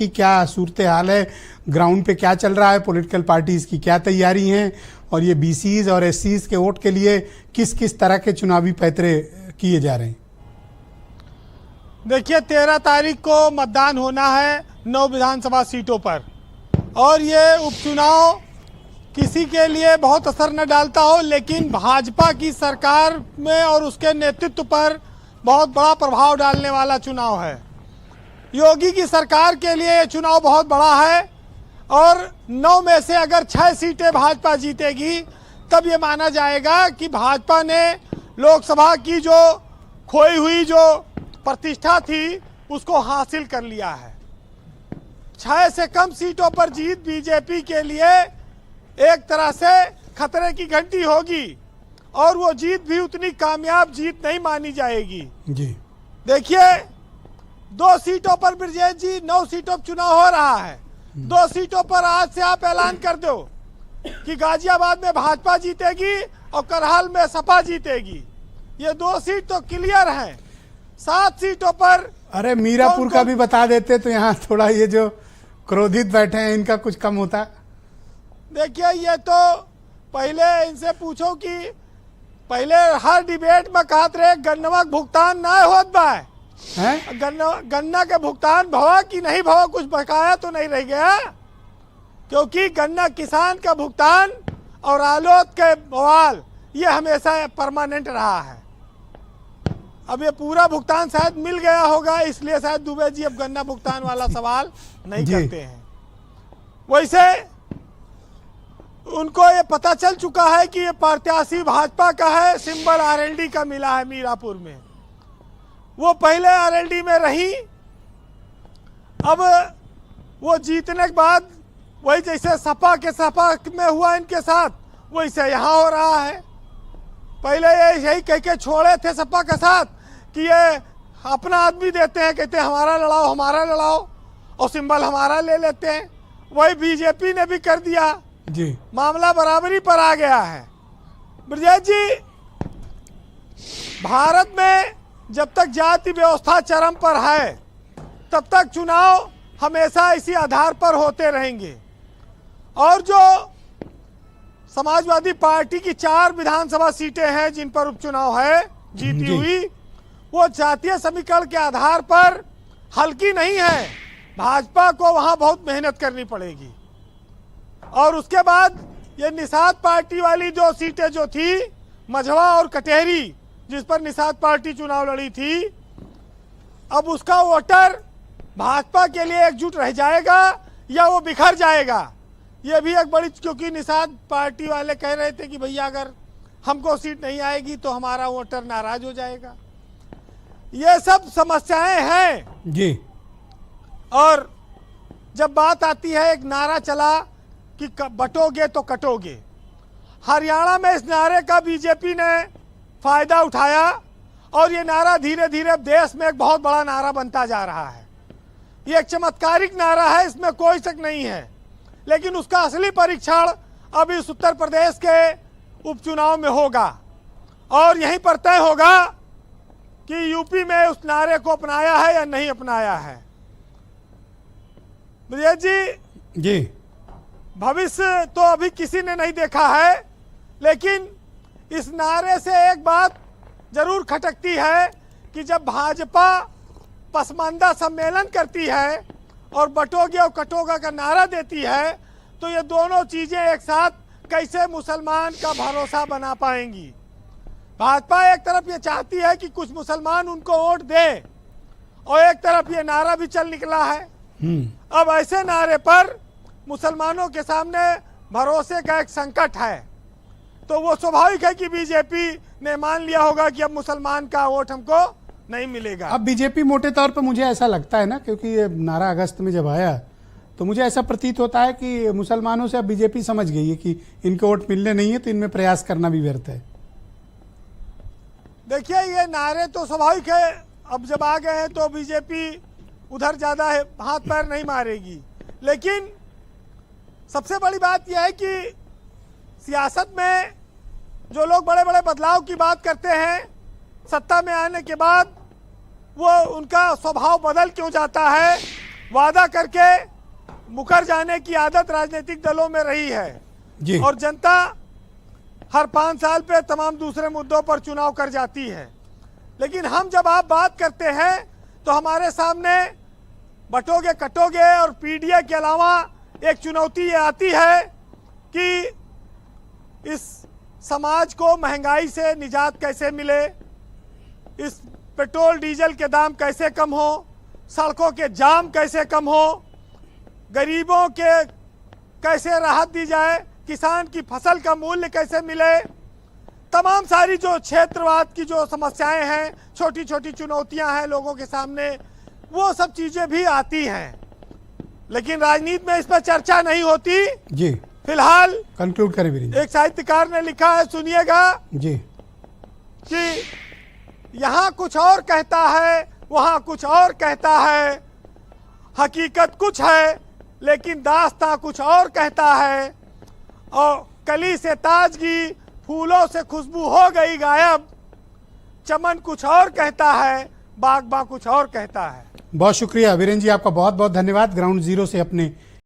की क्या सूरत हाल है, ग्राउंड पे क्या चल रहा है, पॉलिटिकल पार्टीज की क्या तैयारी हैं और ये बीसीज और एससीज के वोट के लिए किस किस तरह के चुनावी पैतरे किए जा रहे हैं? देखिए 13 तारीख को मतदान होना है 9 विधानसभा सीटों पर और ये उपचुनाव किसी के लिए बहुत असर न डालता हो, लेकिन भाजपा की सरकार में और उसके नेतृत्व पर बहुत बड़ा प्रभाव डालने वाला चुनाव है। योगी की सरकार के लिए ये चुनाव बहुत बड़ा है और 9 में से अगर 6 सीटें भाजपा जीतेगी तब ये माना जाएगा कि भाजपा ने लोकसभा की जो खोई हुई जो प्रतिष्ठा थी उसको हासिल कर लिया है। 6 से कम सीटों पर जीत बीजेपी के लिए एक तरह से खतरे की घंटी होगी और वो जीत भी उतनी कामयाब जीत नहीं मानी जाएगी जी। देखिए 2 सीटों पर ब्रजेश जी 9 सीटों पर चुनाव हो रहा है। 2 सीटों पर आज से आप ऐलान कर दो कि गाजियाबाद में भाजपा जीतेगी और करहाल में सपा जीतेगी। ये 2 सीट तो क्लियर हैं। 7 सीटों पर अरे मीरापुर का भी बता देते तो यहाँ थोड़ा ये जो क्रोधित बैठे हैं इनका कुछ कम होता। देखिए ये तो पहले इनसे पूछो कि पहले हर डिबेट में कहते रहे गन्नवा के भुगतान ना होत बा है, गन्ना के भुगतान भवा कि नहीं भवा, कुछ बकाया तो नहीं रह गया, क्योंकि गन्ना किसान का भुगतान और आलोत के बवाल ये हमेशा परमानेंट रहा है। अब ये पूरा भुगतान शायद मिल गया होगा, इसलिए शायद दुबे जी अब गन्ना भुगतान वाला सवाल नहीं करते हैं। वैसे उनको ये पता चल चुका है कि ये प्रत्याशी भाजपा का है, सिंबल आरएलडी का मिला है मीरापुर में। वो पहले आरएलडी में रही, अब वो जीतने के बाद वही जैसे सपा में हुआ इनके साथ वैसे यहाँ हो रहा है। पहले ये यही कह के छोड़े थे सपा के साथ कि ये अपना आदमी देते हैं, कहते हैं हमारा लड़ाओ और सिंबल हमारा ले लेते हैं। वही बीजेपी ने भी कर दिया जी। मामला बराबरी पर आ गया है। ब्रजेश जी भारत में जब तक जाति व्यवस्था चरम पर है तब तक चुनाव हमेशा इसी आधार पर होते रहेंगे और जो समाजवादी पार्टी की 4 विधानसभा सीटें हैं जिन पर उपचुनाव है जीती हुई, वो जातीय समीकरण के आधार पर हल्की नहीं है। भाजपा को वहां बहुत मेहनत करनी पड़ेगी और उसके बाद ये निषाद पार्टी वाली जो सीटें जो थी मझवा और कटेहरी जिस पर निषाद पार्टी चुनाव लड़ी थी, अब उसका वोटर भाजपा के लिए एकजुट रह जाएगा या वो बिखर जाएगा, ये भी एक बड़ी, क्योंकि निषाद पार्टी वाले कह रहे थे कि भैया अगर हमको सीट नहीं आएगी तो हमारा वोटर नाराज हो जाएगा। ये सब समस्याएं हैं जी। और जब बात आती है, एक नारा चला कि बटोगे तो कटोगे, हरियाणा में इस नारे का बीजेपी ने फायदा उठाया और ये नारा धीरे धीरे देश में एक बहुत बड़ा नारा बनता जा रहा है। ये एक चमत्कारिक नारा है, इसमें कोई शक नहीं है, लेकिन उसका असली परीक्षण अब इस उत्तर प्रदेश के उपचुनाव में होगा और यहीं पर तय होगा कि यूपी में उस नारे को अपनाया है या नहीं अपनाया है। ब्रजेश जी भविष्य तो अभी किसी ने नहीं देखा है, लेकिन इस नारे से एक बात जरूर खटकती है कि जब भाजपा पसमानदा सम्मेलन करती है और बटोगे और कटोगा का नारा देती है तो ये दोनों चीजें एक साथ कैसे मुसलमान का भरोसा बना पाएंगी। भाजपा एक तरफ ये चाहती है कि कुछ मुसलमान उनको वोट दे और एक तरफ ये नारा भी चल निकला है। अब ऐसे नारे पर मुसलमानों के सामने भरोसे का एक संकट है, तो वो स्वाभाविक है कि बीजेपी ने मान लिया होगा कि अब मुसलमान का वोट हमको नहीं मिलेगा। अब बीजेपी मोटे तौर पे मुझे ऐसा लगता है ना, क्योंकि ये नारा अगस्त में जब आया तो मुझे ऐसा प्रतीत होता है कि मुसलमानों से अब बीजेपी समझ गई है कि इनके वोट मिलने नहीं है तो इनमें प्रयास करना भी व्यर्थ है। देखिए ये नारे तो स्वाभाविक है, अब जब आ गए हैं तो बीजेपी उधर ज्यादा हाथ पैर नहीं मारेगी, लेकिन सबसे बड़ी बात यह है कि सियासत में जो लोग बड़े बड़े बदलाव की बात करते हैं, सत्ता में आने के बाद वो उनका स्वभाव बदल क्यों जाता है, वादा करके मुकर जाने की आदत राजनीतिक दलों में रही है जी। और जनता हर 5 साल पे तमाम दूसरे मुद्दों पर चुनाव कर जाती है। लेकिन हम जब आप बात करते हैं तो हमारे सामने बटोगे कटोगे और पीडीए के अलावा एक चुनौती ये आती है कि इस समाज को महंगाई से निजात कैसे मिले, इस पेट्रोल डीजल के दाम कैसे कम हो, सड़कों के जाम कैसे कम हो, गरीबों के कैसे राहत दी जाए, किसान की फसल का मूल्य कैसे मिले, तमाम सारी जो क्षेत्रवाद की जो समस्याएं हैं, छोटी छोटी चुनौतियां हैं लोगों के सामने, वो सब चीजें भी आती हैं। लेकिन राजनीति में इस पर चर्चा नहीं होती। जी फिलहाल कंक्लूड करें वीरेंद्र। एक साहित्यकार ने लिखा है, सुनिएगा जी, कि यहाँ कुछ और कहता है, वहाँ कुछ और कहता है, हकीकत कुछ है लेकिन दास्तां कुछ और कहता है, और कली से ताजगी फूलों से खुशबू हो गई गायब, चमन कुछ और कहता है, बागबां कुछ और कहता है। बहुत शुक्रिया वीरेंद्र जी, आपका बहुत बहुत धन्यवाद ग्राउंड जीरो से अपने